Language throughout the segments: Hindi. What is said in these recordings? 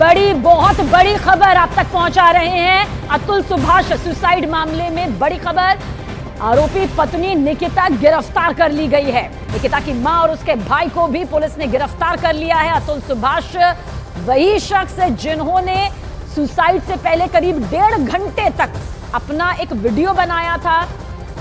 बहुत बड़ी खबर आप तक पहुंचा रहे हैं। अतुल सुभाष सुसाइड मामले में बड़ी खबर। आरोपी पत्नी निकिता गिरफ्तार कर ली गई है। निकिता की मां और उसके भाई को भी पुलिस ने गिरफ्तार कर लिया है। अतुल सुभाष वही शख्स है जिन्होंने सुसाइड से पहले करीब 1.5 घंटे तक अपना एक वीडियो बनाया था।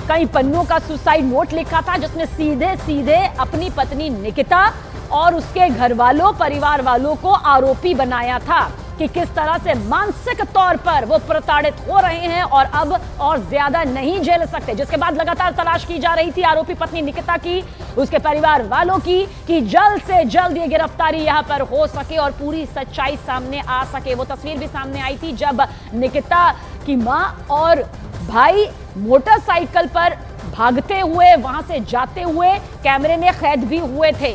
कई पन्नों का सुसाइड नोट लिखा था जिसमें सीधे सीधे अपनी पत्नी निकिता और उसके घर वालों, परिवार वालों को आरोपी बनाया था कि किस तरह से मानसिक तौर पर वो प्रताड़ित हो रहे हैं और अब और ज्यादा नहीं झेल सकते। जिसके बाद लगातार तलाश की जा रही थी आरोपी पत्नी निकिता की, उसके परिवार वालों की, कि जल्द से जल्द ये गिरफ्तारी यहां पर हो सके और पूरी सच्चाई सामने आ सके। वो तस्वीर भी सामने आई थी जब निकिता की मां और भाई मोटरसाइकिल पर भागते हुए वहां से जाते हुए कैमरे में कैद भी हुए थे।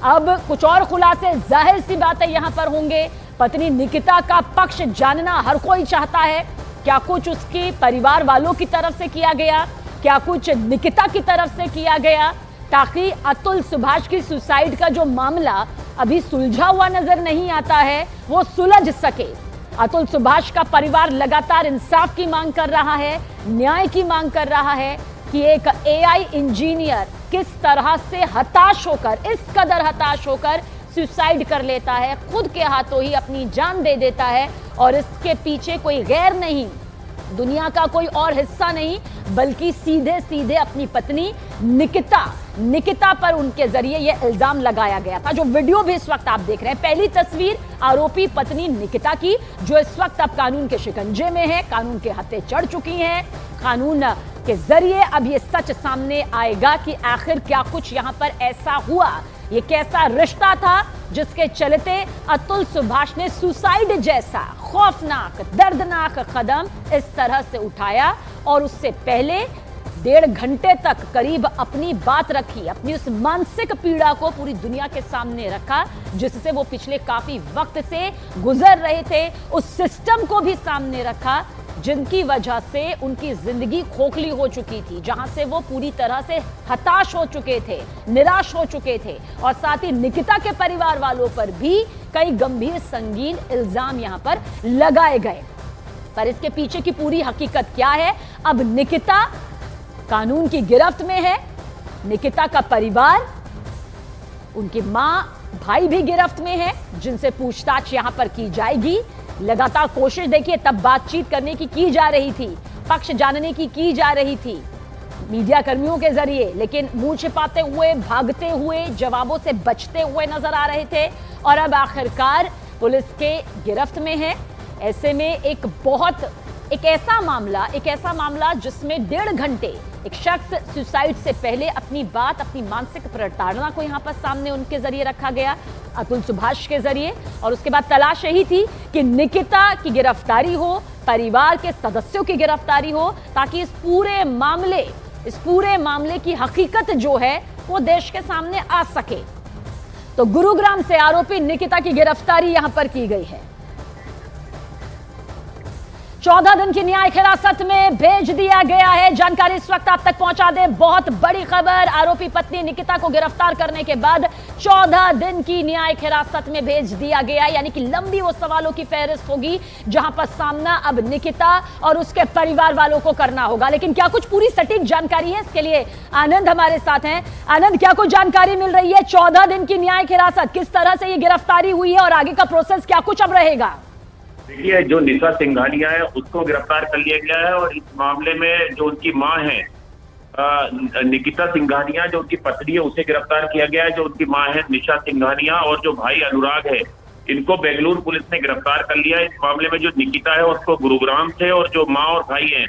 अब कुछ और खुलासे जाहिर सी बात है यहां पर होंगे। पत्नी निकिता का पक्ष जानना हर कोई चाहता है। क्या कुछ उसकी परिवार वालों की तरफ से किया गया, क्या कुछ निकिता की तरफ से किया गया, ताकि अतुल सुभाष की सुसाइड का जो मामला अभी सुलझा हुआ नजर नहीं आता है वो सुलझ सके। अतुल सुभाष का परिवार लगातार इंसाफ की मांग कर रहा है, न्याय की मांग कर रहा है कि एक एआई इंजीनियर किस तरह से हताश होकर, इस कदर हताश होकर सुसाइड कर लेता है, खुद के हाथों ही अपनी जान दे देता है और इसके पीछे कोई गैर नहीं, दुनिया का कोई और हिस्सा नहीं, बल्कि सीधे सीधे अपनी पत्नी निकिता पर उनके जरिए यह इल्जाम लगाया गया था। जो वीडियो भी इस वक्त आप देख रहे हैं, पहली तस्वीर आरोपी पत्नी निकिता की जो इस वक्त अब कानून के शिकंजे में है, कानून के हत्थे चढ़ चुकी हैं। कानून के जरिए अब ये सच सामने आएगा कि आखिर क्या कुछ यहां पर ऐसा हुआ, ये कैसा रिश्ता था जिसके चलते अतुल सुभाष ने सुसाइड जैसा खौफनाक, दर्दनाक कदम इस तरह से उठाया और उससे पहले 1.5 घंटे तक करीब अपनी बात रखी, अपनी उस मानसिक पीड़ा को पूरी दुनिया के सामने रखा जिससे वो पिछले काफी वक्त से गुजर रहे थे। उस सिस्टम को भी सामने रखा जिनकी वजह से उनकी जिंदगी खोखली हो चुकी थी, जहां से वो पूरी तरह से हताश हो चुके थे, निराश हो चुके थे। और साथ ही निकिता के परिवार वालों पर भी कई गंभीर संगीन इल्जाम यहां पर लगाए गए। पर इसके पीछे की पूरी हकीकत क्या है? अब निकिता कानून की गिरफ्त में है, निकिता का परिवार, उनकी मां, भाई भी गिरफ्त में है जिनसे पूछताछ यहां पर की जाएगी। लगातार कोशिश देखिए तब बातचीत करने की जा रही थी, पक्ष जानने की जा रही थी मीडिया कर्मियों के जरिए, लेकिन मुंह छिपाते हुए, भागते हुए, जवाबों से बचते हुए नजर आ रहे थे और अब आखिरकार पुलिस के गिरफ्त में है। ऐसे में एक ऐसा मामला जिसमें 1.5 घंटे एक शख्स सुसाइड से पहले अपनी बात, अपनी मानसिक प्रताड़ना को यहां पर सामने उनके जरिए रखा गया, अतुल सुभाष के जरिए। और उसके बाद तलाश यही थी कि निकिता की गिरफ्तारी हो, परिवार के सदस्यों की गिरफ्तारी हो, ताकि इस पूरे मामले की हकीकत जो है वो देश के सामने आ सके। तो गुरुग्राम से आरोपी निकिता की गिरफ्तारी यहां पर की गई है। 14 दिन की न्यायिक हिरासत में भेज दिया गया है। जानकारी इस वक्त आप तक पहुंचा दें, बहुत बड़ी खबर। आरोपी पत्नी निकिता को गिरफ्तार करने के बाद 14 दिन की न्यायिक हिरासत में भेज दिया गया, यानी कि लंबी वो सवालों की फहरिस्त होगी जहां पर सामना अब निकिता और उसके परिवार वालों को करना होगा। लेकिन क्या कुछ पूरी सटीक जानकारी है, इसके लिए आनंद हमारे साथ हैं। आनंद, क्या कुछ जानकारी मिल रही है? 14 दिन की न्यायिक हिरासत, किस तरह से ये गिरफ्तारी हुई है और आगे का प्रोसेस क्या कुछ अब रहेगा? देखिए, जो निशा सिंघानिया है उसको गिरफ्तार कर लिया गया है और इस मामले में जो उनकी मां है निकिता सिंघानिया, जो उनकी पत्नी है, उसे गिरफ्तार किया गया है। जो उनकी मां है निशा सिंघानिया और जो भाई अनुराग है, इनको बेंगलुरु पुलिस ने गिरफ्तार कर लिया है। इस मामले में जो निकिता है उसको गुरुग्राम से और जो माँ और भाई हैं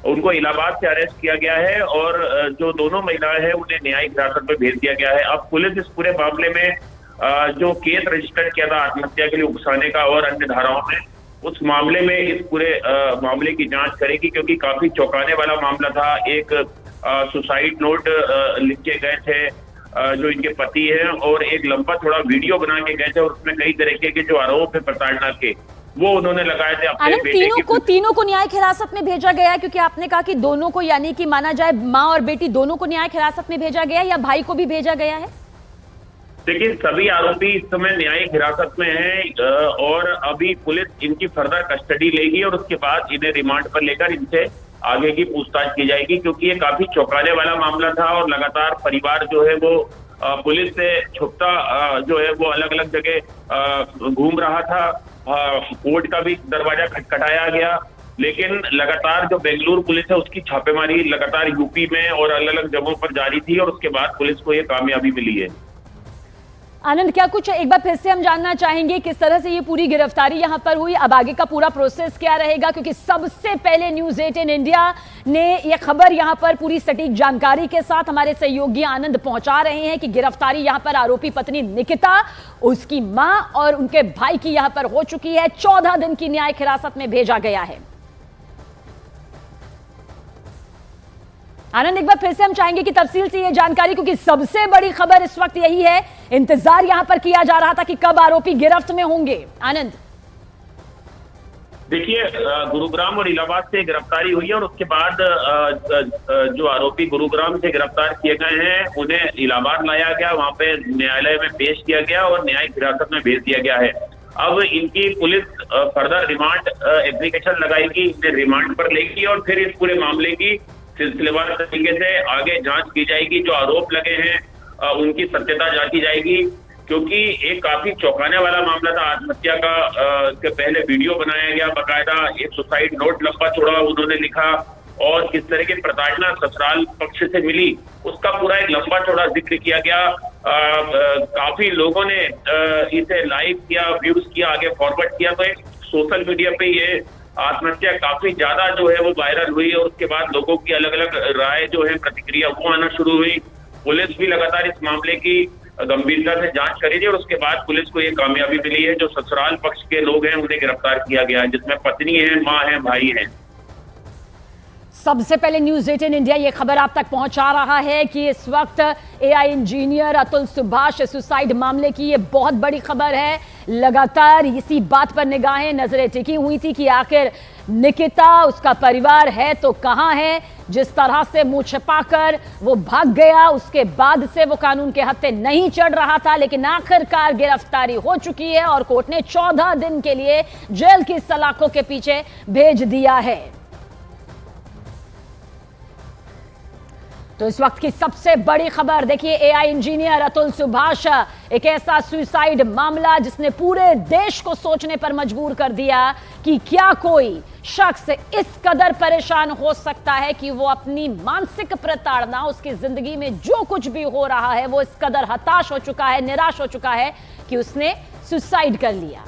उनको इलाहाबाद से अरेस्ट किया गया है और जो दोनों महिलाएं हैं उन्हें न्यायिक हिरासत में भेज दिया गया है। अब पुलिस इस पूरे मामले में जो केस रजिस्टर किया था आत्महत्या के लिए उकसाने का और अन्य धाराओं में, उस मामले में इस पूरे मामले की जांच करेगी, क्योंकि काफी चौंकाने वाला मामला था। एक सुसाइड नोट लिख के गए थे जो इनके पति हैं और एक लंबा थोड़ा वीडियो बना के गए थे और उसमें कई तरीके के जो आरोप है प्रताड़ना के वो उन्होंने लगाए थे अपने बेटे की। तीनों को न्यायिक हिरासत में भेजा गया है, क्योंकि आपने कहा कि दोनों को, यानी कि माना जाए माँ और बेटी दोनों को न्यायिक हिरासत में भेजा गया है या भाई को भी भेजा गया है? देखिए, सभी आरोपी इस समय न्यायिक हिरासत में हैं और अभी पुलिस इनकी फर्दर कस्टडी लेगी और उसके बाद इन्हें रिमांड पर लेकर इनसे आगे की पूछताछ की जाएगी, क्योंकि ये काफी चौंकाने वाला मामला था और लगातार परिवार जो है वो पुलिस से छुपता जो है वो अलग अलग जगह घूम रहा था। कोर्ट का भी दरवाजा खटखटाया गया, लेकिन लगातार जो बेंगलुरु पुलिस है उसकी छापेमारी लगातार यूपी में और अलग अलग जगहों पर जारी थी और उसके बाद पुलिस को ये कामयाबी मिली है। आनंद, क्या कुछ एक बार फिर से हम जानना चाहेंगे किस तरह से ये पूरी गिरफ्तारी यहां पर हुई, अब आगे का पूरा प्रोसेस क्या रहेगा? क्योंकि सबसे पहले न्यूज़ 18 इंडिया ने यह खबर यहां पर पूरी सटीक जानकारी के साथ हमारे सहयोगी आनंद पहुंचा रहे हैं कि गिरफ्तारी यहां पर आरोपी पत्नी निकिता, उसकी मां और उनके भाई की यहां पर हो चुकी है। 14 दिन की न्यायिक हिरासत में भेजा गया है। आनंद, एक बार फिर से हम चाहेंगे कि तफसील से ये जानकारी, क्योंकि सबसे बड़ी खबर इस वक्त यही है, इंतजार यहां पर किया जा रहा था कि कब आरोपी गिरफ्त में होंगे। आनंद, देखिए, गुरुग्राम और इलाहाबाद से गिरफ्तारी हुई है और उसके बाद जो आरोपी गुरुग्राम से गिरफ्तार किए गए हैं उन्हें इलाहाबाद लाया गया, वहां पे न्यायालय में पेश किया गया और न्यायिक हिरासत में भेज दिया गया है। अब इनकी पुलिस फर्दर रिमांड एप्लीकेशन लगाएगी, इन्हें रिमांड पर लेगी और फिर इस पूरे मामले की सिलसिलेवार तरीके से आगे जांच की जाएगी। जो आरोप लगे हैं उनकी सत्यता जांची जाएगी, क्योंकि एक काफी चौंकाने वाला मामला था आत्महत्या का। इसके पहले वीडियो बनाया गया, बाकायदा एक सुसाइड नोट लंबा चौड़ा उन्होंने लिखा और किस तरह की प्रताड़ना ससुराल पक्ष से मिली उसका पूरा एक लंबा चौड़ा जिक्र किया गया। काफी लोगों ने इसे लाइक किया, व्यूज किया, आगे फॉरवर्ड किया, तो एक सोशल मीडिया पे ये आत्महत्या काफी ज्यादा जो है वो वायरल हुई और उसके बाद लोगों की अलग अलग राय जो है, प्रतिक्रिया वो आना शुरू हुई। पुलिस भी लगातार इस मामले की गंभीरता से जांच करी थी और उसके बाद पुलिस को ये कामयाबी मिली है। जो ससुराल पक्ष के लोग हैं उन्हें गिरफ्तार किया गया है, जिसमें पत्नी है, माँ है, भाई है। सबसे पहले न्यूज़ 18 इंडिया ये खबर आप तक पहुंचा रहा है कि इस वक्त AI engineer Atul Subhash suicide मामले की ये बहुत बड़ी खबर है। लगातार इसी बात पर निगाहें नजरें टिकी हुई थी कि आखिर निकिता, उसका परिवार है तो कहां है। जिस तरह से मुंह छिपाकर वो भाग गया, उसके बाद से वो कानून के हत्थे नहीं चढ़ रहा था, लेकिन आखिरकार गिरफ्तारी हो चुकी है और कोर्ट ने 14 दिन के लिए जेल की सलाखों के पीछे भेज दिया है। तो इस वक्त की सबसे बड़ी खबर देखिए, एआई इंजीनियर अतुल सुभाष, एक ऐसा सुसाइड मामला जिसने पूरे देश को सोचने पर मजबूर कर दिया कि क्या कोई शख्स इस कदर परेशान हो सकता है कि वो अपनी मानसिक प्रताड़ना, उसकी जिंदगी में जो कुछ भी हो रहा है वो इस कदर हताश हो चुका है, निराश हो चुका है कि उसने सुसाइड कर लिया।